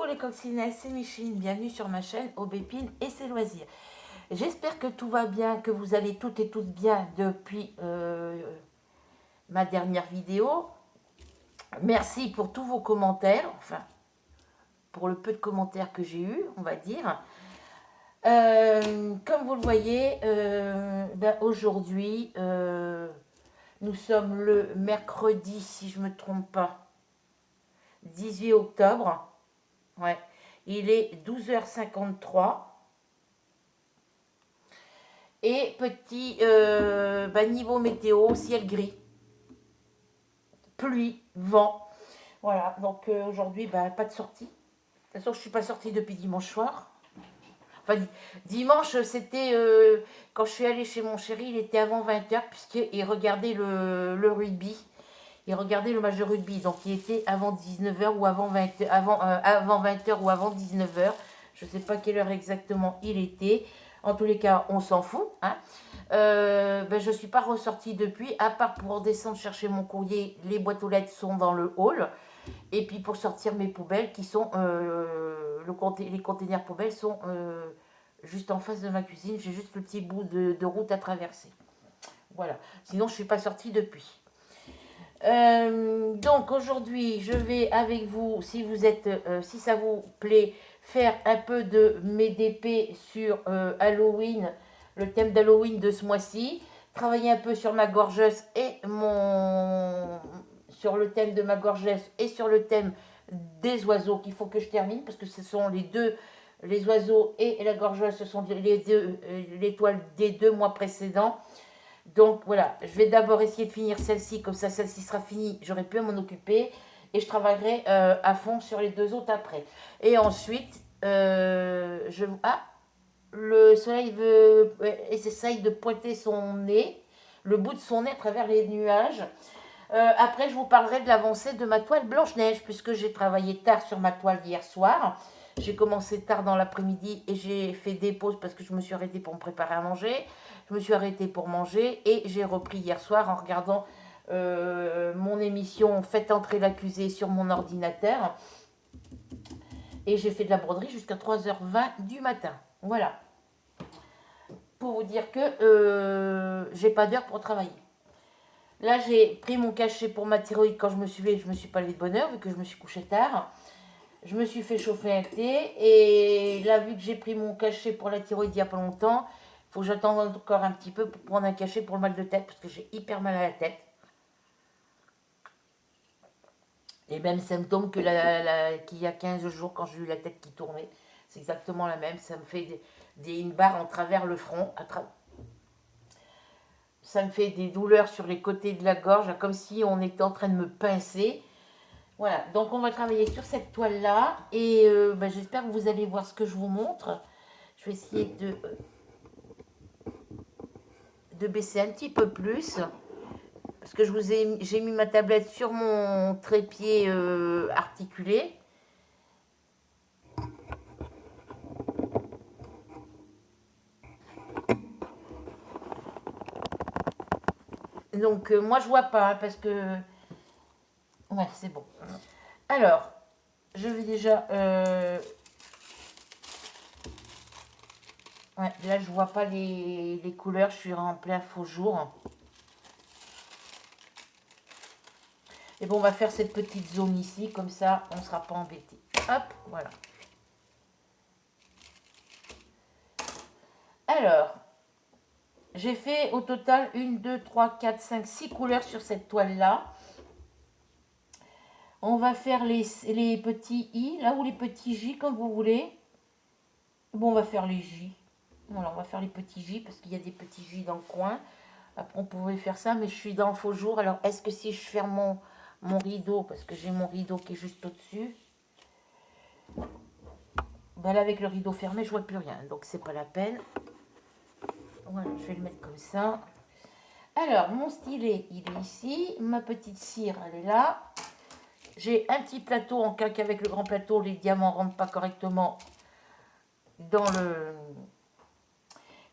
Coucou les coccinelles, c'est Micheline, bienvenue sur ma chaîne Aubépine et ses loisirs. J'espère que tout va bien, que vous allez toutes et tous bien depuis ma dernière vidéo. Merci pour tous vos commentaires, enfin pour le peu de commentaires que j'ai eu, on va dire. Comme vous le voyez, aujourd'hui, nous sommes le mercredi, si je ne me trompe pas, 18 octobre. Ouais. Il est 12h53. Et petit niveau météo, ciel gris, pluie, vent. Voilà, donc aujourd'hui, pas de sortie. De toute façon, je ne suis pas sortie depuis dimanche soir. Enfin, dimanche, c'était quand je suis allée chez mon chéri, il était avant 20h, puisqu'il regardait le rugby. Il regardait le match de rugby, donc il était avant 19h ou avant 20h, avant 20h ou avant 19h. Je ne sais pas quelle heure exactement il était. En tous les cas, on s'en fout. Hein. Je ne suis pas ressortie depuis, à part pour descendre chercher mon courrier. Les boîtes aux lettres sont dans le hall. Et puis pour sortir mes poubelles, qui sont les containers poubelles sont juste en face de ma cuisine. J'ai juste le petit bout de route à traverser. Voilà. Sinon, je ne suis pas sortie depuis. Donc aujourd'hui, je vais avec vous, si ça vous plaît, faire un peu de mes DP sur Halloween, le thème d'Halloween de ce mois-ci, travailler un peu sur ma gorgeuse et sur le thème de ma gorgeuse et sur le thème des oiseaux qu'il faut que je termine parce que ce sont les deux, les oiseaux et la gorgeuse, ce sont l'étoile des 2 mois précédents. Donc voilà, je vais d'abord essayer de finir celle-ci, comme ça celle-ci sera finie, j'aurai pu m'en occuper et je travaillerai à fond sur les 2 autres après. Et ensuite, le soleil essaye de pointer son nez, le bout de son nez à travers les nuages. Après, je vous parlerai de l'avancée de ma toile Blanche-Neige, puisque j'ai travaillé tard sur ma toile hier soir. J'ai commencé tard dans l'après-midi et j'ai fait des pauses parce que je me suis arrêtée pour me préparer à manger. Je me suis arrêtée pour manger et j'ai repris hier soir en regardant mon émission Faites entrer l'accusé sur mon ordinateur. Et j'ai fait de la broderie jusqu'à 3h20 du matin. Voilà. Pour vous dire que j'ai pas d'heure pour travailler. Là, j'ai pris mon cachet pour ma thyroïde quand je me suis levée. Je ne me suis pas levée de bonne heure vu que je me suis couchée tard. Je me suis fait chauffer un thé. Et là, vu que j'ai pris mon cachet pour la thyroïde il n'y a pas longtemps, il faut que j'attende encore un petit peu pour prendre un cachet pour le mal de tête parce que j'ai hyper mal à la tête. Les mêmes symptômes qu'il y a 15 jours quand j'ai eu la tête qui tournait. C'est exactement la même. Ça me fait une barre en travers le front. Ça me fait des douleurs sur les côtés de la gorge, comme si on était en train de me pincer. Voilà, donc on va travailler sur cette toile-là. Et j'espère que vous allez voir ce que je vous montre. Je vais essayer de baisser un petit peu plus. Parce que j'ai mis ma tablette sur mon trépied articulé. Donc moi je vois pas hein, parce que... Ouais, c'est bon. Alors, je vais déjà... Ouais, là je vois pas les couleurs, je suis en plein faux jour. Et bon, on va faire cette petite zone ici, comme ça on ne sera pas embêté. Hop, voilà. Alors, j'ai fait au total 1, 2, 3, 4, 5, 6 couleurs sur cette toile-là. On va faire les petits I, là, ou les petits J, comme vous voulez. Bon, on va faire les J. Voilà, on va faire les petits J, parce qu'il y a des petits J dans le coin. Après, on pouvait faire ça, mais je suis dans le faux jour. Alors, est-ce que si je ferme mon rideau, parce que j'ai mon rideau qui est juste au-dessus, ben là, avec le rideau fermé, je vois plus rien. Donc, c'est pas la peine. Voilà, je vais le mettre comme ça. Alors, mon stylet, il est ici. Ma petite cire, elle est là. J'ai un petit plateau en cas qu'avec le grand plateau, les diamants ne rentrent pas correctement dans le...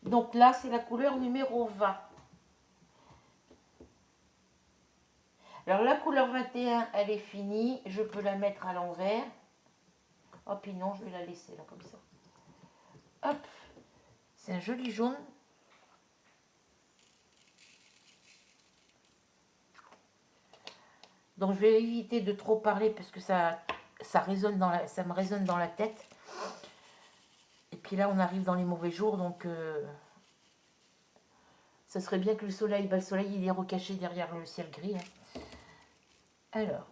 Donc là, c'est la couleur numéro 20. Alors, la couleur 21, elle est finie. Je peux la mettre à l'envers. Oh, puis non, je vais la laisser là comme ça. Hop, c'est un joli jaune. Donc je vais éviter de trop parler parce que ça résonne ça me résonne dans la tête. Et puis là, on arrive dans les mauvais jours, donc ça serait bien que le soleil, le soleil il est recaché derrière le ciel gris. Hein. Alors,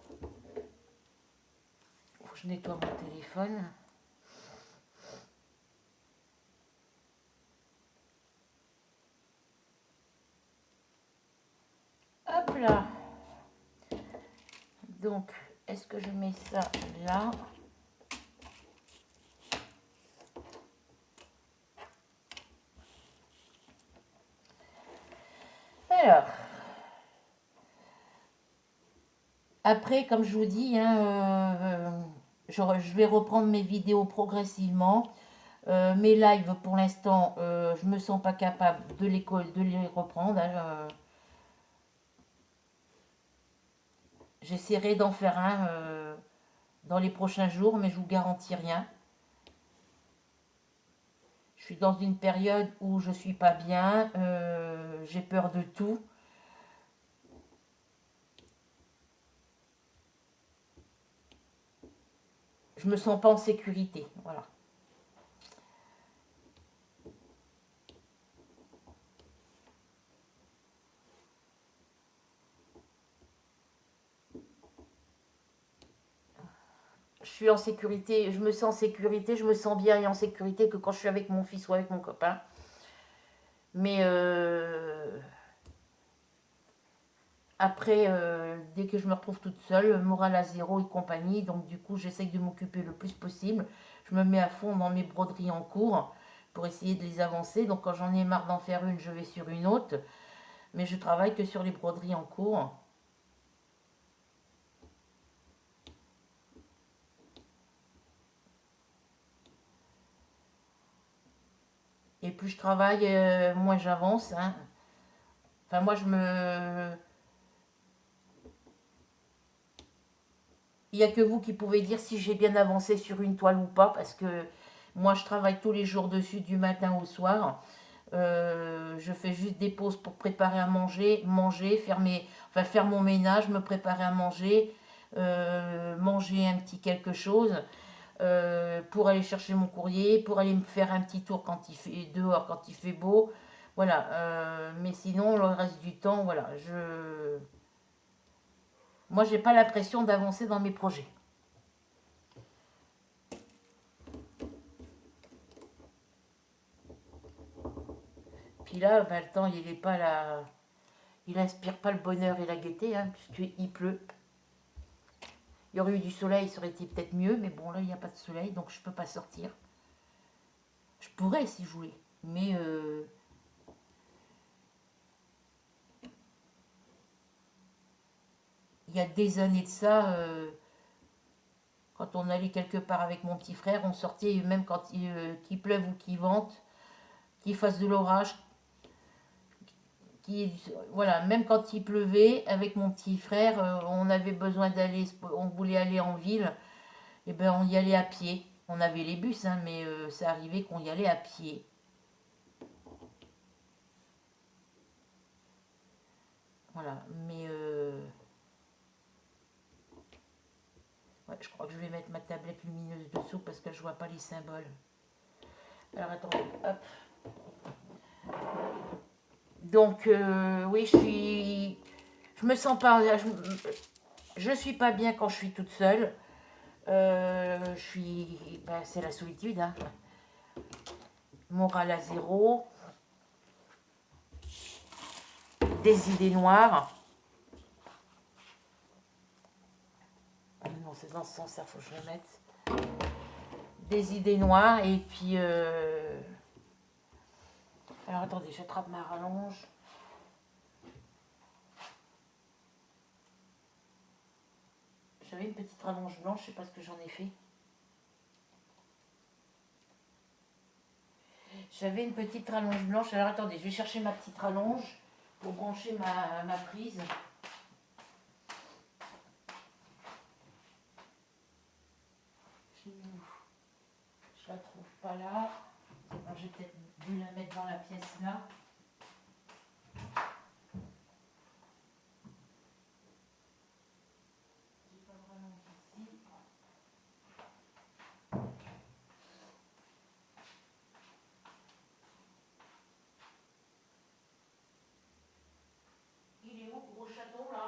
faut que je nettoie mon téléphone. Hop là. Donc, est-ce que je mets ça là? Alors, après, comme je vous dis, hein, je vais reprendre mes vidéos progressivement. Mes lives, pour l'instant, je me sens pas capable de les reprendre. Hein, j'essaierai d'en faire un dans les prochains jours, mais je vous garantis rien. Je suis dans une période où je suis pas bien, j'ai peur de tout. Je me sens pas en sécurité, voilà. Je suis en sécurité, je me sens en sécurité, je me sens bien et en sécurité que quand je suis avec mon fils ou avec mon copain. Mais après, dès que je me retrouve toute seule, morale à zéro et compagnie, donc du coup j'essaye de m'occuper le plus possible. Je me mets à fond dans mes broderies en cours pour essayer de les avancer. Donc quand j'en ai marre d'en faire une, je vais sur une autre. Mais je travaille que sur les broderies en cours. Et plus je travaille, moins j'avance. Hein. Enfin moi je me... Il n'y a que vous qui pouvez dire si j'ai bien avancé sur une toile ou pas, parce que moi je travaille tous les jours dessus du matin au soir. Je fais juste des pauses pour préparer à manger, faire mon ménage, me préparer à manger, manger un petit quelque chose, pour aller chercher mon courrier, pour aller me faire un petit tour quand il fait dehors, quand il fait beau. Voilà. Mais sinon, le reste du temps, voilà, moi, j'ai pas l'impression d'avancer dans mes projets. Puis là, ben, le temps, il est pas là. Il inspire pas le bonheur et la gaieté, hein, puisqu'il pleut. Il y aurait eu du soleil, ça aurait été peut-être mieux, mais bon, là, il n'y a pas de soleil, donc je peux pas sortir. Je pourrais s'y jouer, mais il y a des années de ça, quand on allait quelque part avec mon petit frère, on sortait, même quand qu'il pleuve ou qu'il vente, qu'il fasse de l'orage, voilà, même quand il pleuvait, avec mon petit frère, on avait besoin d'aller, on voulait aller en ville, et ben on y allait à pied. On avait les bus, hein, mais ça arrivait qu'on y allait à pied. Voilà, mais ouais, je crois que je vais mettre ma tablette lumineuse dessous parce que je vois pas les symboles. Alors attendez, hop. Donc oui, je me sens pas, je suis pas bien quand je suis toute seule. Ben, c'est la solitude, hein. Morale à zéro, des idées noires. Ah non, c'est dans ce sens-là, faut que je le mette. Des idées noires et puis. Alors attendez, j'attrape ma rallonge. J'avais une petite rallonge blanche, je sais pas ce que j'en ai fait. J'avais une petite rallonge blanche. Alors attendez, je vais chercher ma petite rallonge pour brancher ma prise. pas là. Alors, j'ai peut-être dû la mettre dans la pièce là. J'ai pas vraiment ici. Il est où, gros chaton là?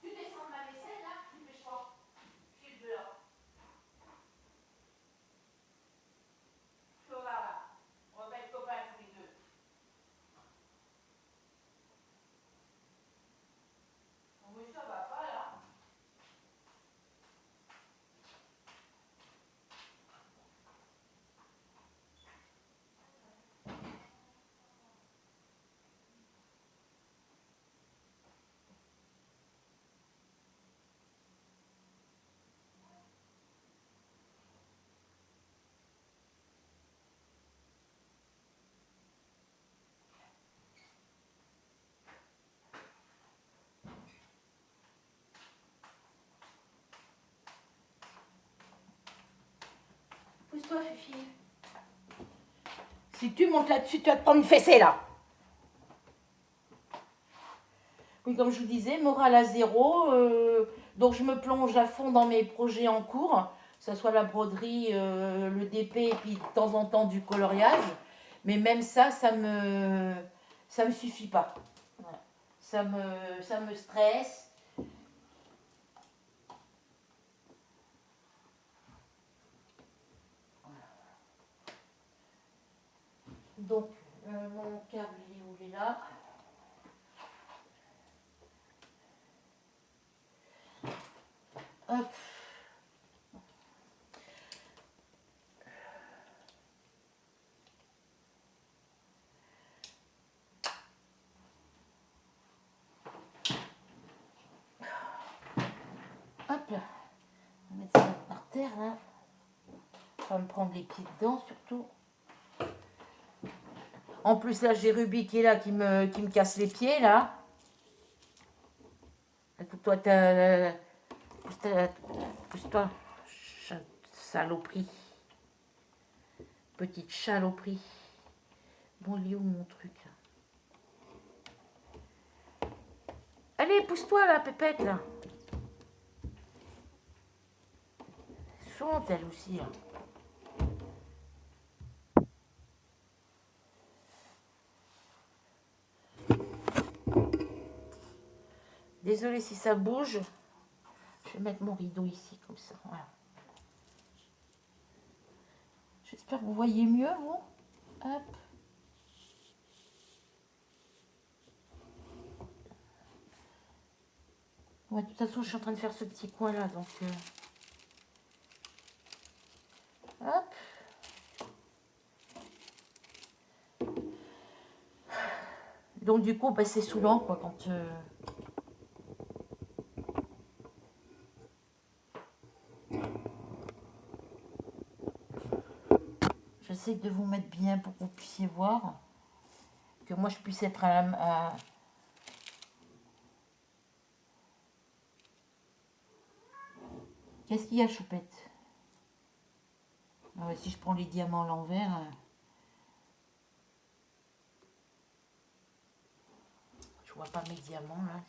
Tu descends de ma vaisselle là? Tu fais quoi? File dehors. Flora là. On va être copains tous les deux. Oui, ça va pas là. Pousse-toi, Fifi. Si tu montes là-dessus, tu vas te prendre une fessée là. Oui, comme je vous disais, morale à zéro. Donc je me plonge à fond dans mes projets en cours, que ce soit la broderie, le DP et puis de temps en temps du coloriage. Mais même ça, ça me suffit pas. Voilà. Ça me stresse. Donc mon câble, il est où? Il est là. Hop. Hop là. On va mettre ça par terre là. Pas me prendre les pieds dedans surtout. En plus là j'ai Ruby qui est là qui me casse les pieds là. Toi pousse-toi, saloperie. Petite chaloperie. Bon, il est où mon truc là? Allez, pousse-toi là, pépette là. Chante elle aussi là. Désolée si ça bouge. Je vais mettre mon rideau ici comme ça. Voilà. J'espère que vous voyez mieux, vous. Hop. Ouais, de toute façon, je suis en train de faire ce petit coin là, donc. Hop. Donc du coup, bah, c'est saoulant quoi quand. J'essaie de vous mettre bien pour que vous puissiez voir. Que moi je puisse être à... Qu'est-ce qu'il y a, Choupette? Ah ouais, si je prends les diamants à l'envers... Je vois pas mes diamants là.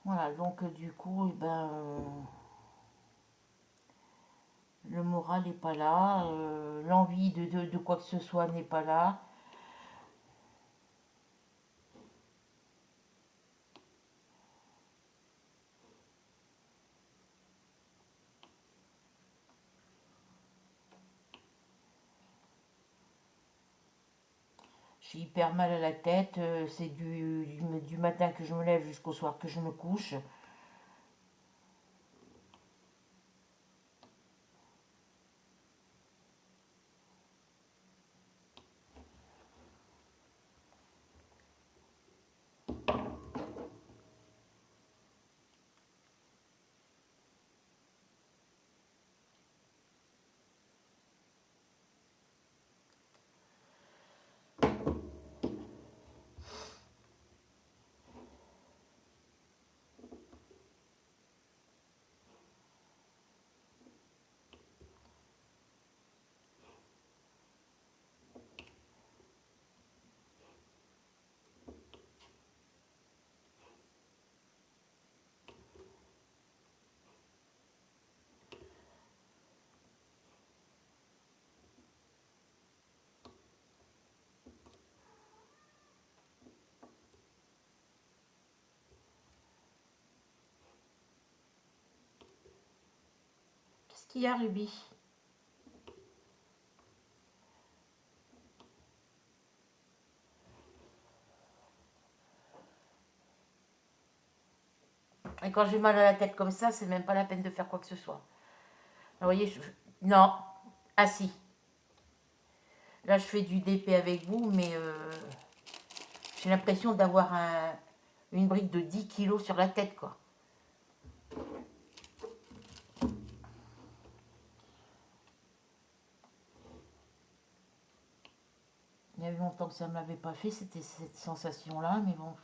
Voilà, donc du coup, eh ben, le moral n'est pas là, l'envie de quoi que ce soit n'est pas là. J'ai hyper mal à la tête, c'est du matin que je me lève jusqu'au soir que je me couche. Qui a Ruby? Et quand j'ai mal à la tête comme ça, c'est même pas la peine de faire quoi que ce soit. Vous voyez, non, assis. Là, je fais du DP avec vous, mais j'ai l'impression d'avoir une brique de 10 kilos sur la tête, quoi. Il y avait longtemps que ça ne m'avait pas fait, c'était cette sensation-là, mais bon.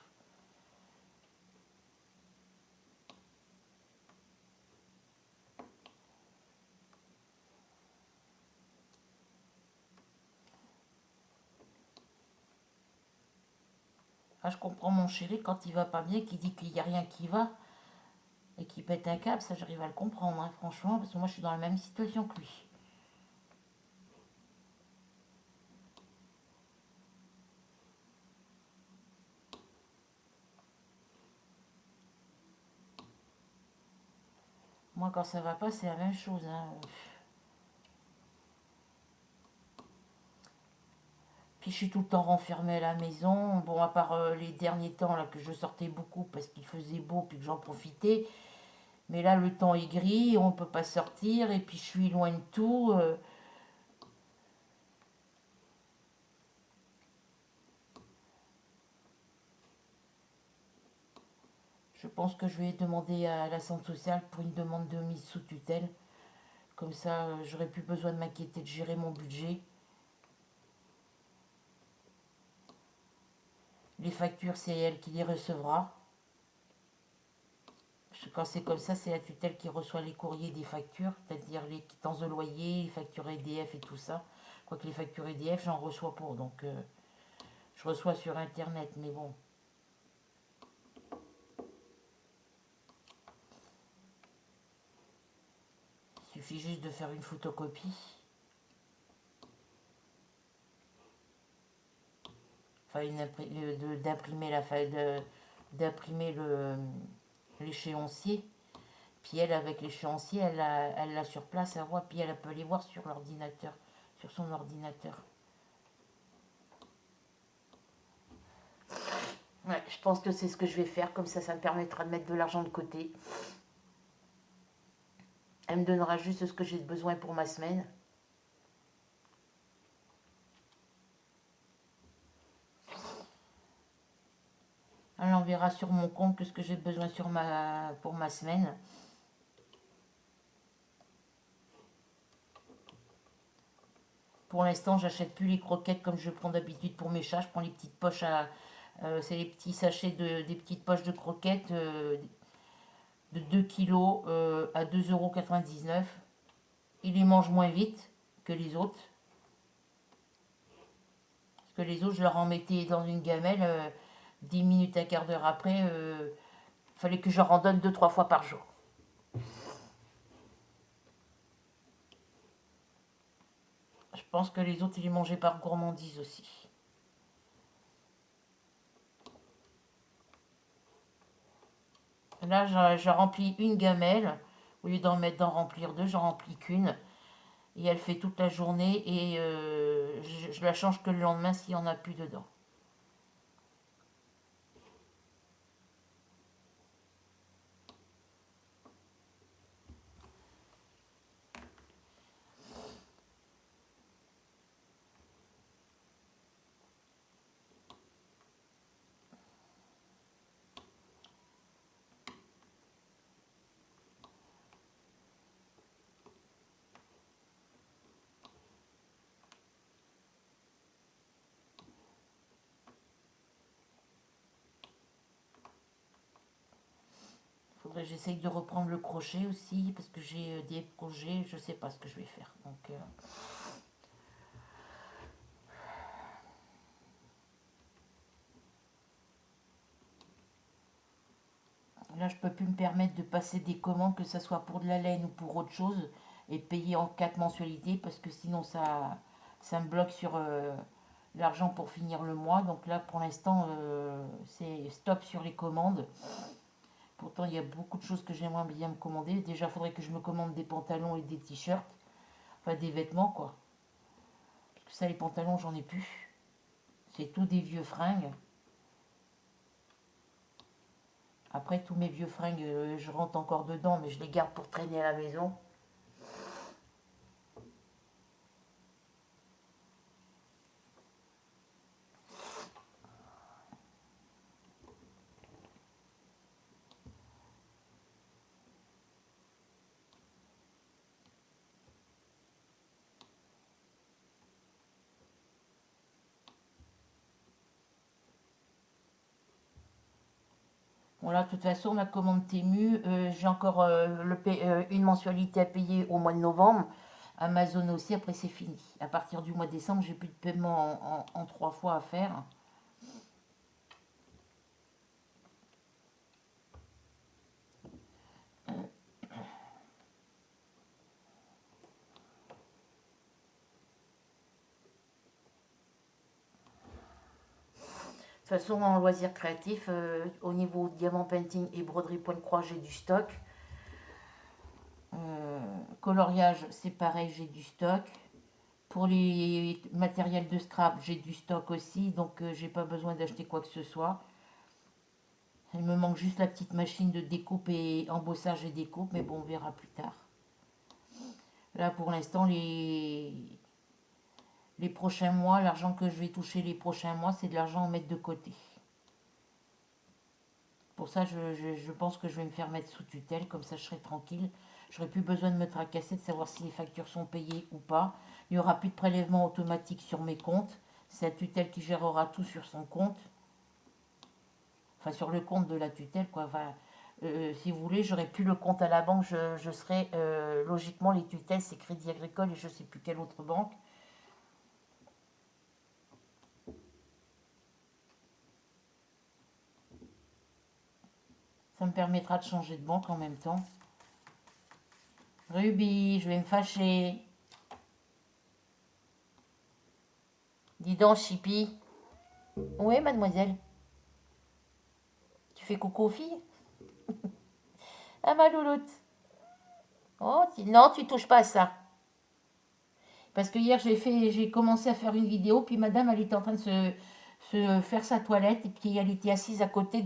Ah, je comprends mon chéri quand il va pas bien, qui dit qu'il n'y a rien qui va et qui pète un câble, ça j'arrive à le comprendre, hein, franchement, parce que moi je suis dans la même situation que lui. Moi quand ça va pas, c'est la même chose, hein. Puis je suis tout le temps renfermée à la maison. Bon, à part les derniers temps là que je sortais beaucoup parce qu'il faisait beau puis que j'en profitais. Mais là, le temps est gris, on ne peut pas sortir et puis je suis loin de tout. Je pense que je vais demander à la centre sociale pour une demande de mise sous tutelle. Comme ça, j'aurai plus besoin de m'inquiéter de gérer mon budget. Les factures, c'est elle qui les recevra. Quand c'est comme ça, c'est la tutelle qui reçoit les courriers des factures, c'est-à-dire les quittances de loyer, les factures EDF et tout ça. Quoique les factures EDF, j'en reçois pas, donc je reçois sur Internet, mais bon. Il suffit juste de faire une photocopie. Enfin, d'imprimer d'imprimer l'échéancier. Puis elle, avec l'échéancier, elle l'a sur place, elle voit, puis elle peut les voir sur l'ordinateur, sur son ordinateur. Ouais, je pense que c'est ce que je vais faire, comme ça me permettra de mettre de l'argent de côté. Elle me donnera juste ce que j'ai besoin pour ma semaine. Elle enverra sur mon compte que ce que j'ai besoin pour ma semaine. Pour l'instant, j'achète plus les croquettes comme je prends d'habitude pour mes chats. Je prends les petites poches c'est les petits sachets des petites poches de croquettes de 2 kilos à 2,99 €. Ils les mangent moins vite que les autres. Parce que les autres, je leur en mettais dans une gamelle. 10 minutes, un quart d'heure après, fallait que je leur en donne 2-3 fois par jour. Je pense que les autres, ils les mangeaient par gourmandise aussi. Là, je remplis une gamelle. Au lieu d'en remplir deux, j'en remplis qu'une. Et elle fait toute la journée et je la change que le lendemain s'il n'y en a plus dedans. Faudrait que j'essaye de reprendre le crochet aussi parce que j'ai des projets, je sais pas ce que je vais faire. Donc là, je peux plus me permettre de passer des commandes, que ce soit pour de la laine ou pour autre chose, et payer en 4 mensualités parce que sinon ça me bloque sur l'argent pour finir le mois. Donc là, pour l'instant, c'est stop sur les commandes. Pourtant, il y a beaucoup de choses que j'aimerais bien me commander. Déjà, il faudrait que je me commande des pantalons et des t-shirts. Enfin, des vêtements, quoi. Parce que ça, les pantalons, j'en ai plus. C'est tout des vieux fringues. Après, tous mes vieux fringues, je rentre encore dedans, mais je les garde pour traîner à la maison. Bon, là, de toute façon, ma commande Temu, j'ai encore une mensualité à payer au mois de novembre. Amazon aussi, après c'est fini. À partir du mois de décembre, j'ai plus de paiement en 3 fois à faire. De toute façon, en loisirs créatifs, au niveau diamant painting et broderie point de croix, j'ai du stock. Coloriage, c'est pareil, j'ai du stock. Pour les matériels de scrap, j'ai du stock aussi, donc j'ai pas besoin d'acheter quoi que ce soit. Il me manque juste la petite machine de découpe et embossage et découpe, mais bon, on verra plus tard. Là, pour l'instant, les prochains mois, l'argent que je vais toucher les prochains mois, c'est de l'argent à mettre de côté. Pour ça, je pense que je vais me faire mettre sous tutelle, comme ça je serai tranquille. Je n'aurai plus besoin de me tracasser de savoir si les factures sont payées ou pas. Il n'y aura plus de prélèvement automatique sur mes comptes. C'est la tutelle qui gérera tout sur son compte. Enfin, sur le compte de la tutelle, quoi. Enfin, si vous voulez, j'aurai plus le compte à la banque. Je serai, logiquement, les tutelles, c'est Crédit Agricole et je ne sais plus quelle autre banque. Ça me permettra de changer de banque en même temps. Ruby, je vais me fâcher. Dis donc, Chippy. Oui, mademoiselle. Tu fais coucou aux filles? Ah, ma louloute. Oh, non, tu touches pas à ça. Parce que hier, j'ai commencé à faire une vidéo, puis madame, elle était en train de se faire sa toilette, et puis elle était assise à côté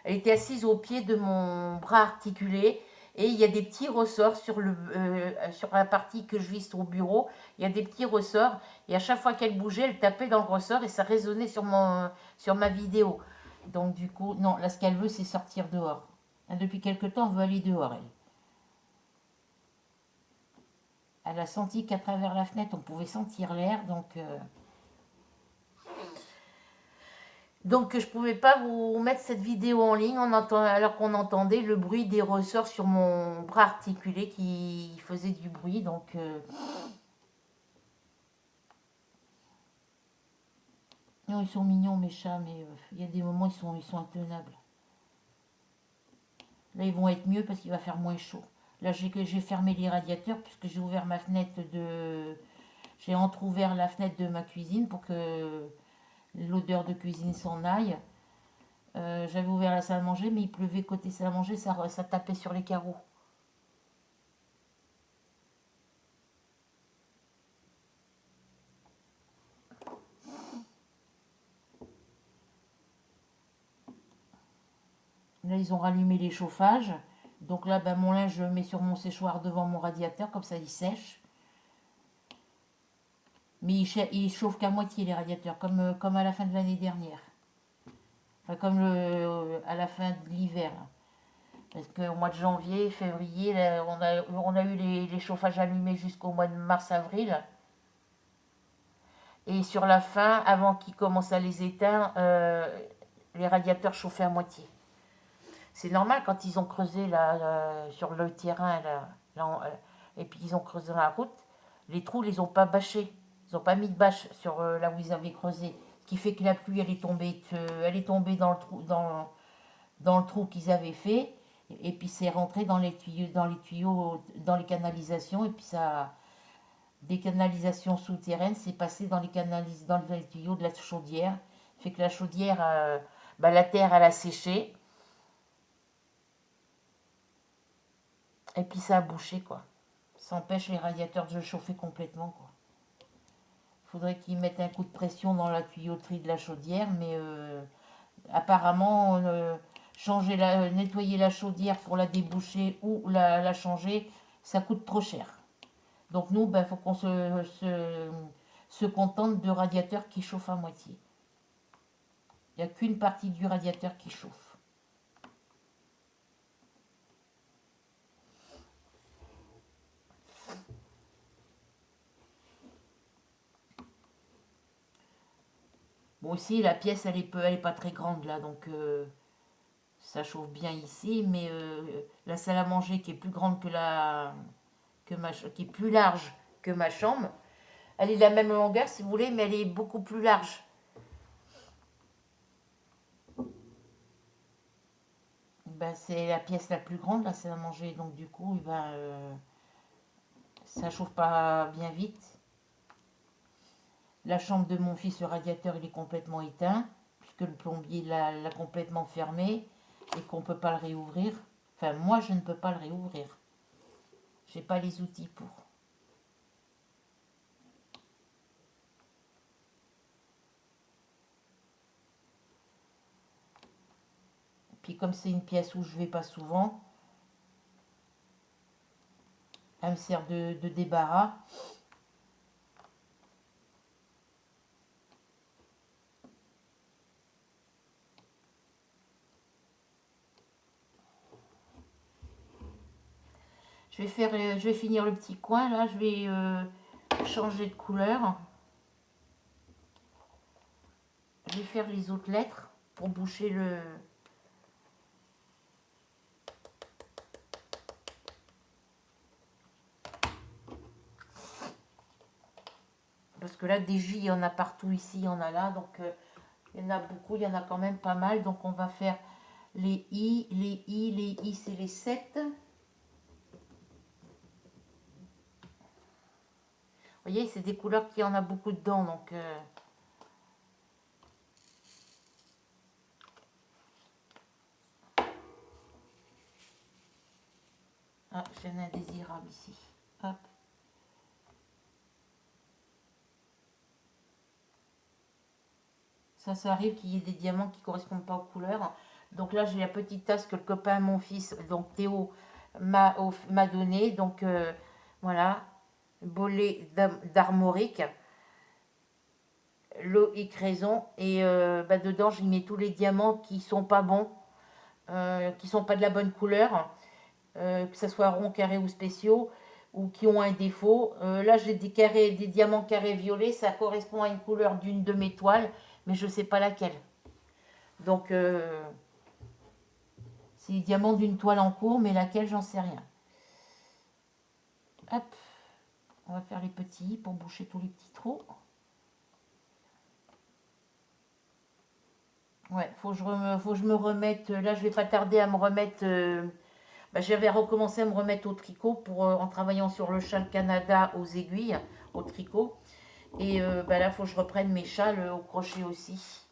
Elle était assise au pied de mon bras articulé, et il y a des petits ressorts sur la partie que je visse au bureau. Il y a des petits ressorts, et à chaque fois qu'elle bougeait, elle tapait dans le ressort, et ça résonnait sur ma vidéo. Donc du coup, non, là, ce qu'elle veut, c'est sortir dehors. Depuis quelque temps, elle veut aller dehors, elle. Elle a senti qu'à travers la fenêtre, on pouvait sentir l'air, donc je ne pouvais pas vous mettre cette vidéo en ligne alors qu'on entendait le bruit des ressorts sur mon bras articulé qui faisait du bruit. Non, ils sont mignons mes chats, mais il y a des moments ils sont intenables. Là, ils vont être mieux parce qu'il va faire moins chaud. Là, j'ai fermé les radiateurs puisque j'ai ouvert ma fenêtre J'ai entrouvert la fenêtre de ma cuisine pour que l'odeur de cuisine s'en aille. J'avais ouvert la salle à manger, mais il pleuvait côté salle à manger, ça tapait sur les carreaux. Là, ils ont rallumé les chauffages. Donc là, ben, mon linge, je le mets sur mon séchoir devant mon radiateur, comme ça il sèche. Mais il chauffe qu'à moitié les radiateurs, comme à la fin de l'année dernière. Enfin, comme à la fin de l'hiver. Parce qu'au mois de janvier, février, là, on a eu les chauffages allumés jusqu'au mois de mars-avril. Et sur la fin, avant qu'ils commencent à les éteindre, les radiateurs chauffaient à moitié. C'est normal quand ils ont creusé sur le terrain, et puis ils ont creusé dans la route, les trous, ils les ont pas bâchés. Ils n'ont pas mis de bâche sur là où ils avaient creusé. Ce qui fait que la pluie, elle est tombée dans le trou qu'ils avaient fait. Et puis c'est rentré dans les tuyaux, dans les canalisations. Et puis ça, des canalisations souterraines, c'est passé dans les tuyaux de la chaudière. Fait que la chaudière, bah, la terre, elle a séché. Et puis ça a bouché, quoi. Ça empêche les radiateurs de se chauffer complètement, quoi. Faudrait qu'ils mettent un coup de pression dans la tuyauterie de la chaudière, mais apparemment, nettoyer la chaudière pour la déboucher ou la changer, ça coûte trop cher. Donc nous, il faut qu'on se contente de radiateurs qui chauffent à moitié. Il n'y a qu'une partie du radiateur qui chauffe. Bon, aussi, la pièce, elle est pas très grande là, donc ça chauffe bien ici, mais la salle à manger qui est plus grande qui est plus large que ma chambre, elle est de la même longueur si vous voulez, mais elle est beaucoup plus large. Ben, c'est la pièce la plus grande, la salle à manger, donc du coup, ça chauffe pas bien vite. La chambre de mon fils, le radiateur, il est complètement éteint, puisque le plombier l'a complètement fermé et qu'on ne peut pas le réouvrir. Enfin, moi, je ne peux pas le réouvrir. J'ai pas les outils pour. Puis comme c'est une pièce où je vais pas souvent, elle me sert de débarras. Je vais finir le petit coin là, je vais changer de couleur. Je vais faire les autres lettres pour boucher le... Parce que là, des J, il y en a partout ici, il y en a là. Donc, il y en a beaucoup, il y en a quand même pas mal. Donc, on va faire les I, les I, c'est les 7. Vous voyez, c'est des couleurs qui en a beaucoup dedans. Donc, ah, j'ai un indésirable ici. Hop. Ça arrive qu'il y ait des diamants qui ne correspondent pas aux couleurs. Donc là, j'ai la petite tasse que le copain, mon fils, donc Théo, m'a donné. Donc voilà, bolet d'armorique, l'eau et raison. Et dedans, j'y mets tous les diamants qui sont pas bons, qui sont pas de la bonne couleur, que ce soit rond, carré ou spéciaux, ou qui ont un défaut. Là, j'ai des diamants carrés violets, ça correspond à une couleur d'une de mes toiles, mais je ne sais pas laquelle. Donc, c'est les diamants d'une toile en cours, mais laquelle, j'en sais rien. Hop, on va faire les petits pour boucher tous les petits trous. Ouais, faut que je me remette. Là, je vais pas tarder à me remettre. J'avais recommencé à me remettre au tricot en travaillant sur le châle Canada aux aiguilles, au tricot. Et là, il faut que je reprenne mes châles au crochet aussi.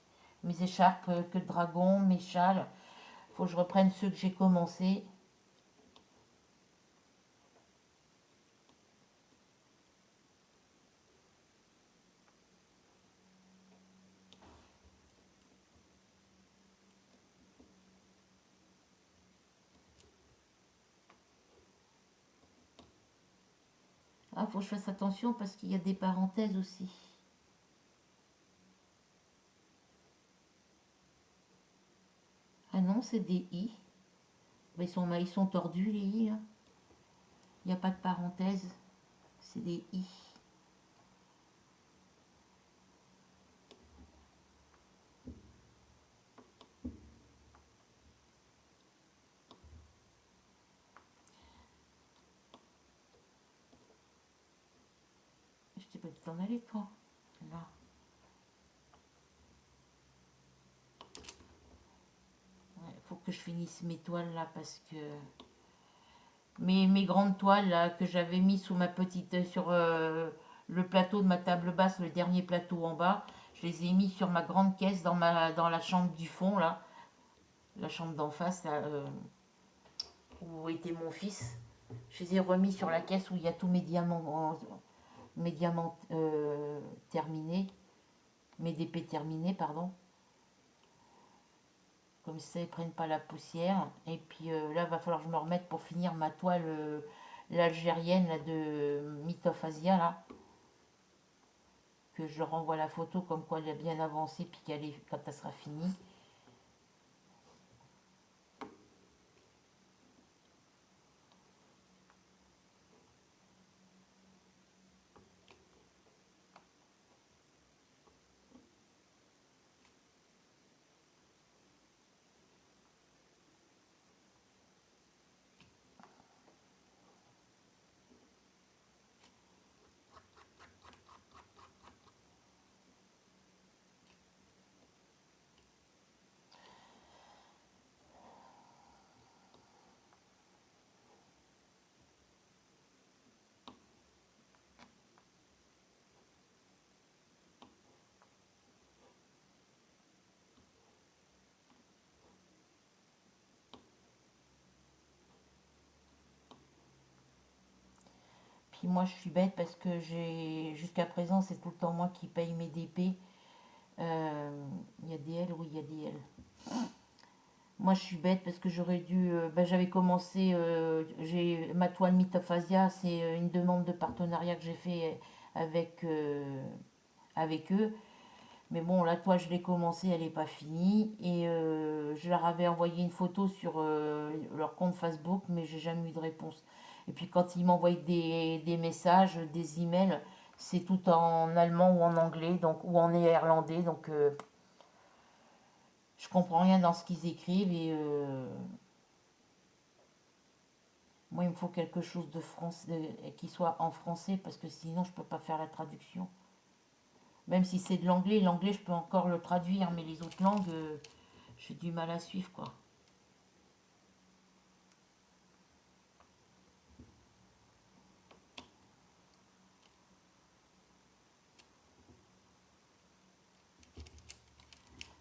Mes écharpes que de dragon, mes châles. Il faut que je reprenne ceux que j'ai commencé. Ah, faut que je fasse attention parce qu'il y a des parenthèses aussi. Ah non, c'est des i. Ils sont tordus les i. Hein. Il n'y a pas de parenthèse. C'est des i. Je t'ai pas dit t'en aller toi. Là. Faut que je finisse mes toiles là parce que mes grandes toiles là, que j'avais mis sous ma petite sur le plateau de ma table basse, le dernier plateau en bas, je les ai mis sur ma grande caisse dans la chambre du fond là, la chambre d'en face là, où était mon fils. Je les ai remis sur la caisse où il y a tous mes diamants terminés, mes DP terminés, pardon. Comme ça, ils ne prennent pas la poussière. Et puis là, il va falloir que je me remette pour finir ma toile, l'algérienne là, de Myth of Asia, là. Que je renvoie la photo comme quoi elle a bien avancé, puis qu'elle est, quand elle sera finie. Puis moi, je suis bête parce que jusqu'à présent, c'est tout le temps moi qui paye mes DP. Il y a des L, oui, il y a des L. Moi, je suis bête parce que j'aurais dû. J'avais commencé. J'ai ma toile Mythophasia, c'est une demande de partenariat que j'ai fait avec eux. Mais bon, la toile, je l'ai commencée, elle n'est pas finie. Et je leur avais envoyé une photo sur leur compte Facebook, mais j'ai jamais eu de réponse. Et puis quand ils m'envoient des messages, des emails, c'est tout en allemand ou en anglais, donc, ou en néerlandais. Donc je comprends rien dans ce qu'ils écrivent. Et moi, il me faut quelque chose de français, qui soit en français, parce que sinon, je ne peux pas faire la traduction. Même si c'est de l'anglais, l'anglais, je peux encore le traduire, mais les autres langues, j'ai du mal à suivre, quoi.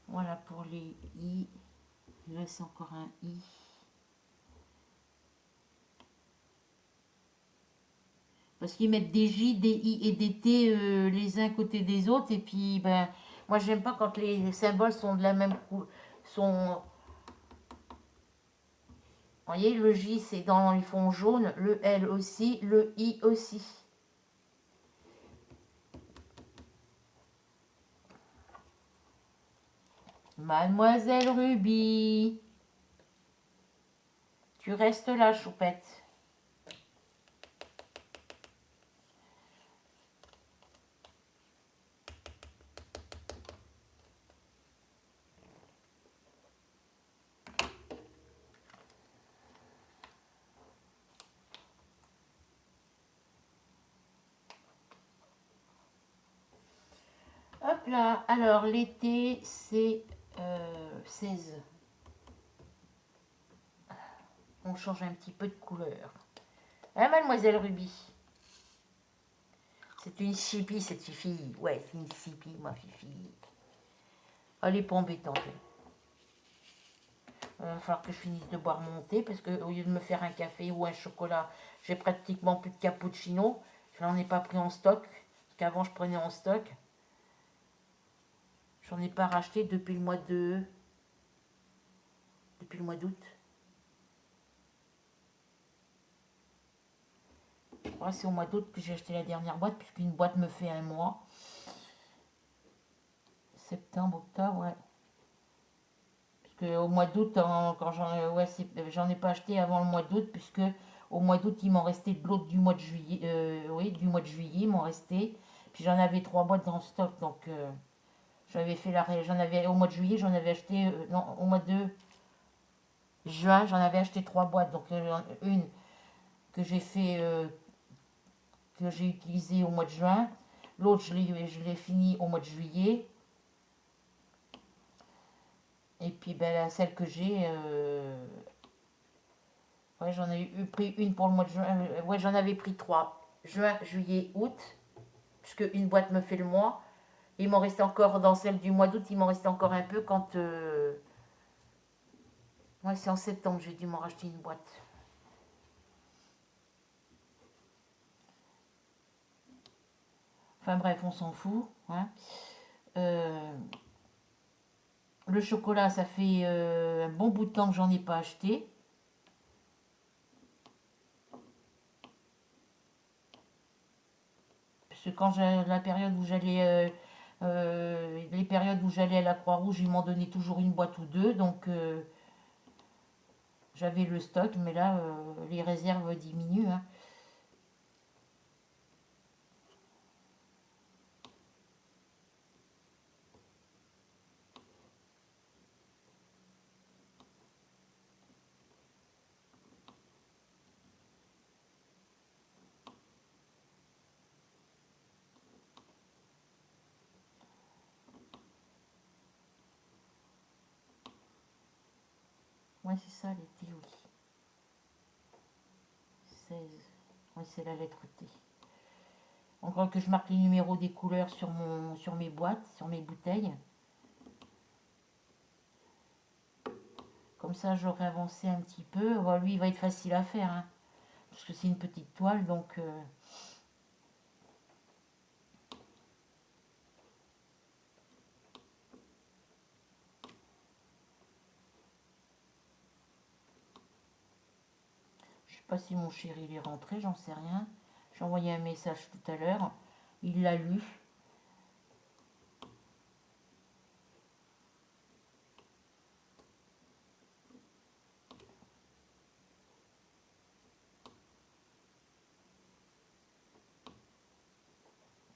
Voilà pour les i. Là, c'est encore un i. Parce qu'ils mettent des j, des i et des t les uns côté des autres. Et puis, ben, moi, j'aime pas quand les symboles sont de la même couleur. Sont... Vous voyez, le j, c'est dans les fonds jaunes. Le l aussi. Le i aussi. Mademoiselle Ruby, tu restes là, choupette. Hop là, alors l'été, c'est 16. On change un petit peu de couleur. Hein, mademoiselle Ruby? C'est une chipie, cette fille. Ouais, c'est une chipie, ma fifi. Elle est pas embêtante. Il va falloir que je finisse de boire mon thé, parce que au lieu de me faire un café ou un chocolat, j'ai pratiquement plus de cappuccino. Je n'en ai pas pris en stock, parce qu'avant je prenais en stock. J'en ai pas racheté depuis le mois d'août. Je crois que c'est au mois d'août que j'ai acheté la dernière boîte, puisqu'une boîte me fait un mois. Septembre, octobre, ouais. Parce que au mois d'août, quand j'en ai pas acheté avant le mois d'août, puisque au mois d'août, il m'en restait de l'autre du mois de juillet. Oui, du mois de juillet, il m'en restait. Puis j'en avais 3 boîtes dans le stock, donc j'avais fait j'en avais au mois de juillet, j'en avais acheté, non, au mois de juin, j'en avais acheté 3 boîtes, donc une que j'ai fait, que j'ai utilisée au mois de juin, l'autre je l'ai fini au mois de juillet, et puis ben, celle que j'ai, ouais, j'en ai pris une pour le mois de juin, ouais, j'en avais pris 3, juin, juillet, août, puisque une boîte me fait le mois. Il m'en restait encore dans celle du mois d'août, il m'en restait encore un peu quand. Ouais, c'est en septembre, j'ai dû m'en racheter une boîte. Enfin bref, on s'en fout. Hein. Euh, le chocolat, ça fait un bon bout de temps que j'en ai pas acheté. Parce que quand la période où j'allais... les périodes où j'allais à la Croix-Rouge, ils m'en donnaient toujours une boîte ou deux. Donc j'avais le stock. Mais là, les réserves diminuent. Hein. Ouais, c'est ça, l'été, oui. 16. Oui, c'est la lettre T. Encore que je marque les numéros des couleurs sur mes boîtes, sur mes bouteilles. Comme ça, j'aurai avancé un petit peu. Bon, lui, il va être facile à faire. Hein, parce que c'est une petite toile, donc... je sais pas si mon chéri il est rentré, j'en sais rien. J'ai envoyé un message tout à l'heure. Il l'a lu.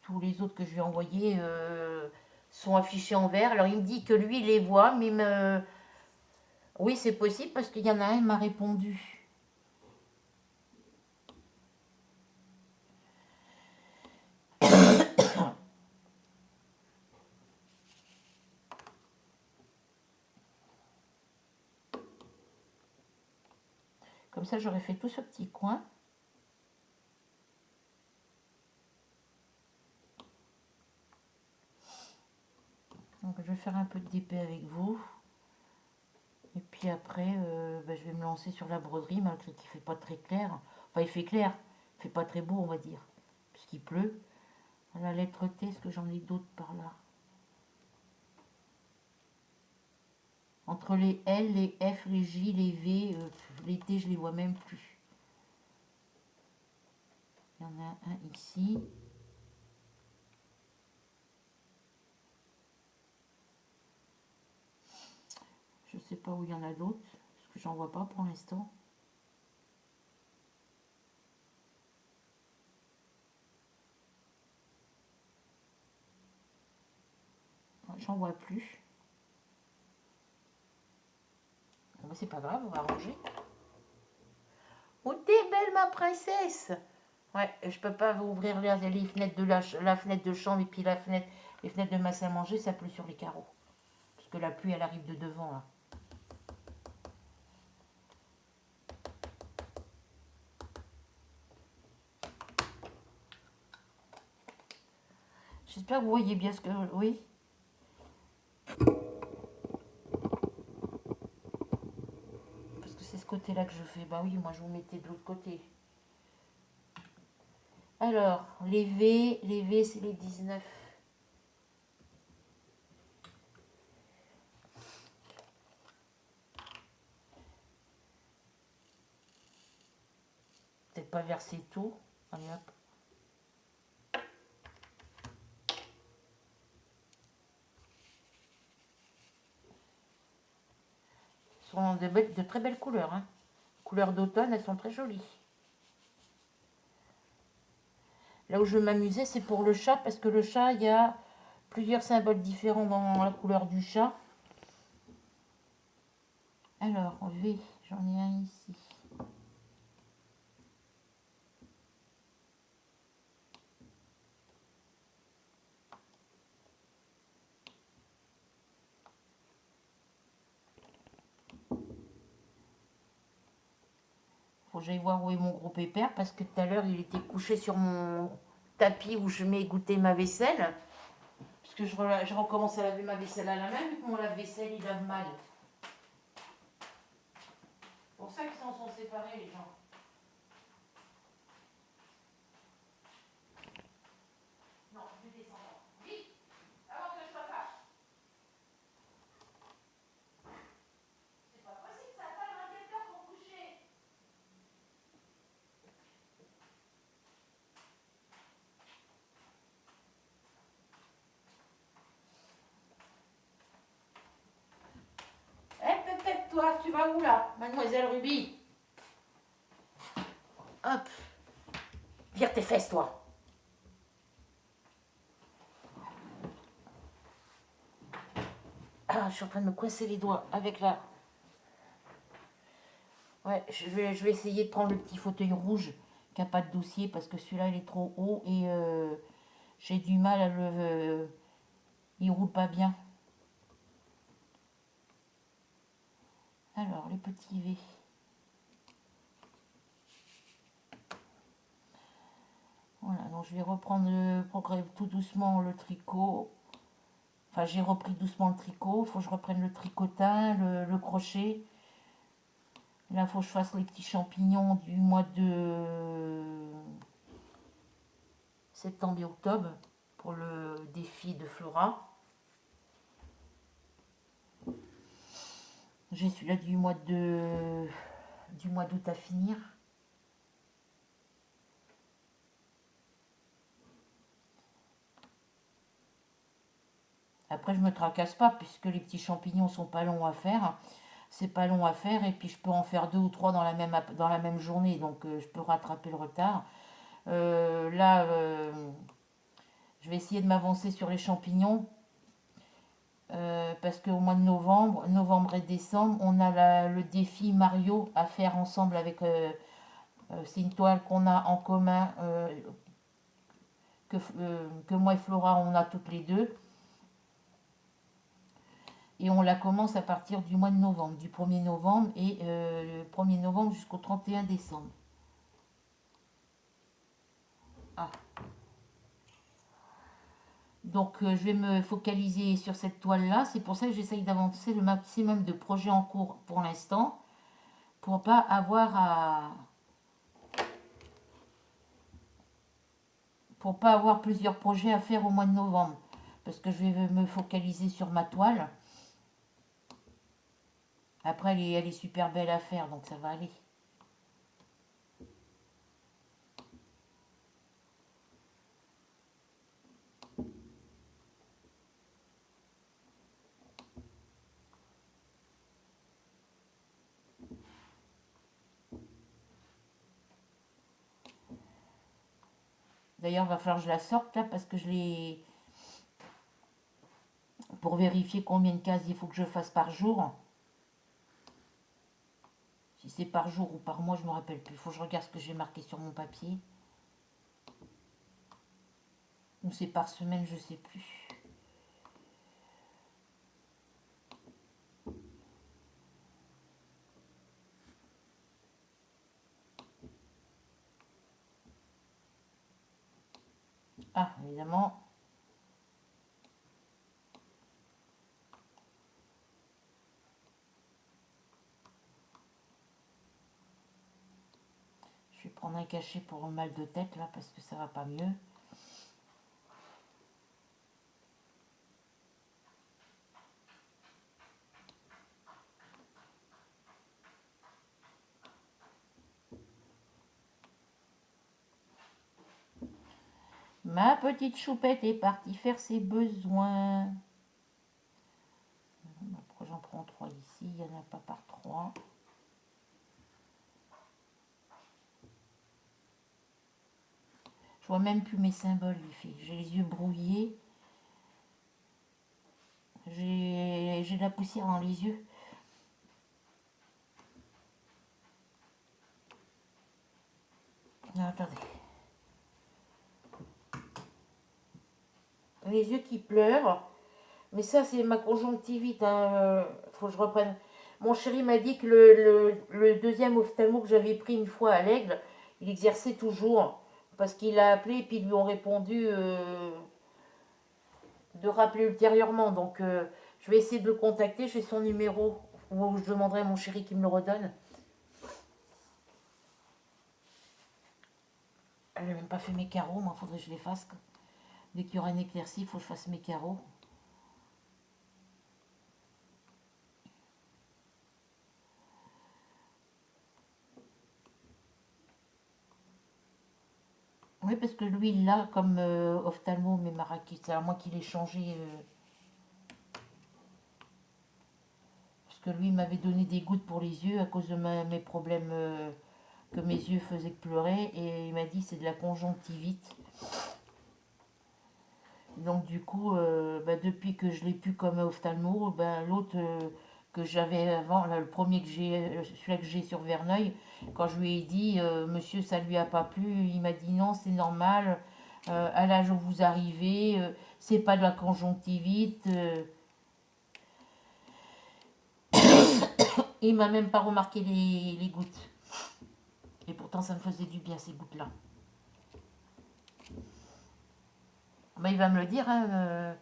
Tous les autres que je lui ai envoyés sont affichés en vert. Alors il me dit que lui il les voit, mais oui c'est possible parce qu'il y en a un qui m'a répondu. Comme ça j'aurais fait tout ce petit coin. Donc je vais faire un peu de DP avec vous. Et puis après, je vais me lancer sur la broderie, malgré qu'il ne fait pas très clair. Enfin, il fait clair, il ne fait pas très beau, on va dire, puisqu'il pleut. La lettre T, est-ce que j'en ai d'autres par là? Entre les L, les F, les J, les V, les T, je les vois même plus. Il y en a un ici. Je ne sais pas où il y en a d'autres, parce que j'en vois pas pour l'instant. J'en vois plus. Bon, c'est pas grave, on va ranger. Où t'es belle ma princesse? Ouais, je peux pas vous ouvrir les fenêtres de la fenêtre de chambre et puis les fenêtres de ma salle à manger, ça pleut sur les carreaux. Parce que la pluie, elle arrive de devant là. J'espère que vous voyez bien ce que... Oui. Parce que c'est ce côté-là que je fais. Bah oui, moi je vous mettais de l'autre côté. Alors, les V c'est les 19. Peut-être pas verser tout. Allez hop. Ce sont de très belles couleurs. Hein. Couleurs d'automne, elles sont très jolies. Là où je m'amusais, c'est pour le chat, parce que le chat, il y a plusieurs symboles différents dans la couleur du chat. Alors, V, j'en ai un ici. Faut que j'aille voir où est mon gros pépère, parce que tout à l'heure, il était couché sur mon tapis où je mets goûter ma vaisselle. Parce que je recommence à laver ma vaisselle à la main, vu que mon lave-vaisselle, il lave mal. C'est pour ça qu'ils s'en sont séparés, les gens. Non, toi, tu vas où là, mademoiselle Ruby? Hop, vire tes fesses, toi. Ah, je suis en train de me coincer les doigts avec la... Ouais, je vais essayer de prendre le petit fauteuil rouge qui n'a pas de dossier parce que celui-là, il est trop haut et j'ai du mal à le... il roule pas bien. Alors, les petits V. Voilà, donc je vais reprendre tout doucement le tricot. Enfin, j'ai repris doucement le tricot. Il faut que je reprenne le tricotin, le crochet. Là, il faut que je fasse les petits champignons du mois de septembre et octobre pour le défi de Flora. J'ai celui-là du mois d'août à finir. Après, je me tracasse pas puisque les petits champignons sont pas longs à faire. C'est pas long à faire et puis je peux en faire 2 ou 3 dans la même journée, donc je peux rattraper le retard. Là, je vais essayer de m'avancer sur les champignons parce qu'au mois de novembre et décembre, on a le défi Mario à faire ensemble avec. C'est une toile qu'on a en commun, que moi et Flora, on a toutes les deux. Et on la commence à partir du mois de novembre, du 1er novembre et 1er novembre jusqu'au 31 décembre. Ah. Donc je vais me focaliser sur cette toile-là. C'est pour ça que j'essaye d'avancer le maximum de projets en cours pour l'instant. Pour pas avoir à... Pour pas avoir plusieurs projets à faire au mois de novembre. Parce que je vais me focaliser sur ma toile. Après, elle est super belle à faire, donc ça va aller. D'ailleurs, il va falloir que je la sorte là parce que je l'ai... Pour vérifier combien de cases il faut que je fasse par jour. Si c'est par jour ou par mois, je ne me rappelle plus. Il faut que je regarde ce que j'ai marqué sur mon papier. Ou c'est par semaine, je ne sais plus. Ah, évidemment. Je vais prendre un cachet pour le mal de tête là parce que ça va pas mieux. Ma petite choupette est partie faire ses besoins. Pourquoi j'en prends 3 ici? Il n'y en a pas par 3. Je vois même plus mes symboles, les filles. J'ai les yeux brouillés. J'ai de la poussière dans les yeux. Non, attendez. Les yeux qui pleurent. Mais ça, c'est ma conjonctivite. Hein. Faut que je reprenne. Mon chéri m'a dit que le deuxième ophtalmo que j'avais pris une fois à l'Aigle, il exerçait toujours. Parce qu'il a appelé et puis ils lui ont répondu de rappeler ultérieurement. Donc, je vais essayer de le contacter. J'ai son numéro. Ou je demanderai à mon chéri qui me le redonne. Elle n'a même pas fait mes carreaux. Moi, il faudrait que je les fasse. Dès qu'il y aura une éclaircie, il faut que je fasse mes carreaux. Oui, parce que lui, il l'a comme ophtalmo, mais Marrakech, c'est à moi qu'il ait changé. Parce que lui m'avait donné des gouttes pour les yeux à cause de mes problèmes que mes yeux faisaient que pleurer. Et il m'a dit c'est de la conjonctivite. Donc du coup, depuis que je l'ai pu comme ophtalmo, l'autre que j'avais avant, là, le premier que j'ai, celui que j'ai sur Verneuil, quand je lui ai dit, monsieur, ça lui a pas plu, il m'a dit non, c'est normal, à l'âge où vous arrivez, c'est pas de la conjonctivite. Il m'a même pas remarqué les gouttes. Et pourtant, ça me faisait du bien, ces gouttes-là. Il va me le dire, hein,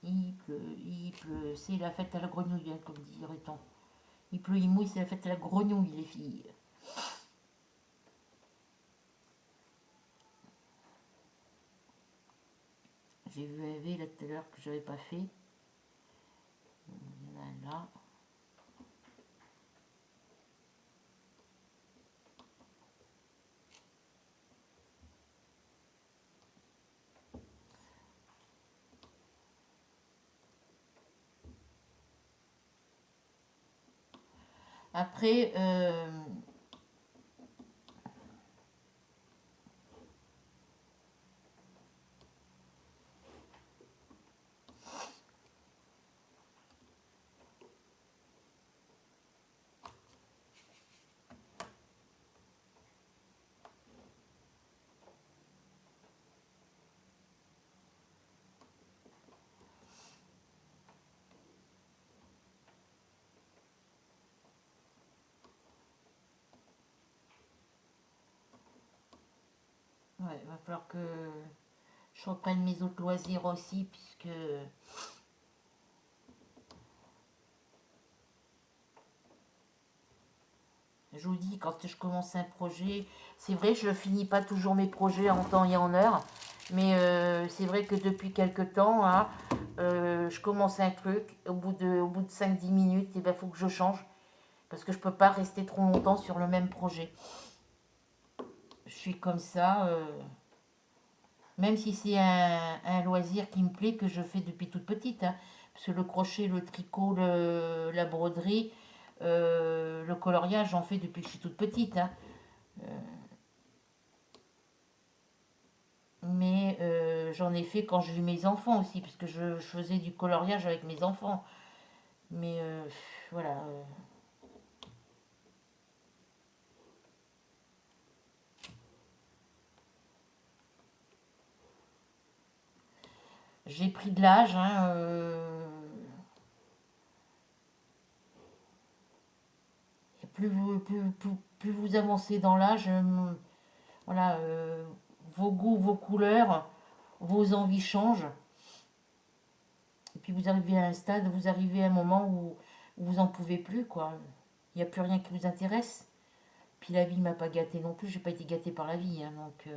il pleut, c'est la fête à la grenouille, hein, comme dirait-on. Il pleut, il mouille, c'est la fête à la grenouille, les filles. J'ai vu un V là tout à l'heure que j'avais pas fait. Il y en a là. Après, ouais, il va falloir que je reprenne mes autres loisirs aussi, puisque je vous dis, quand je commence un projet, c'est vrai, je ne finis pas toujours mes projets en temps et en heure, mais c'est vrai que depuis quelque temps, hein, je commence un truc, au bout de 5-10 minutes, il faut que je change, parce que je ne peux pas rester trop longtemps sur le même projet. Je suis comme ça, même si c'est un loisir qui me plaît, que je fais depuis toute petite, hein, parce que le crochet, le tricot, la broderie, le coloriage, j'en fais depuis que je suis toute petite, hein. Mais j'en ai fait quand j'ai eu mes enfants aussi, parce que je faisais du coloriage avec mes enfants. Mais voilà, j'ai pris de l'âge, hein, et plus vous avancez dans l'âge, voilà, vos goûts, vos couleurs, vos envies changent. Et puis vous arrivez à un stade, vous arrivez à un moment où vous en pouvez plus, quoi. Il n'y a plus rien qui vous intéresse. Puis la vie m'a pas gâtée non plus, j'ai pas été gâtée par la vie, hein, donc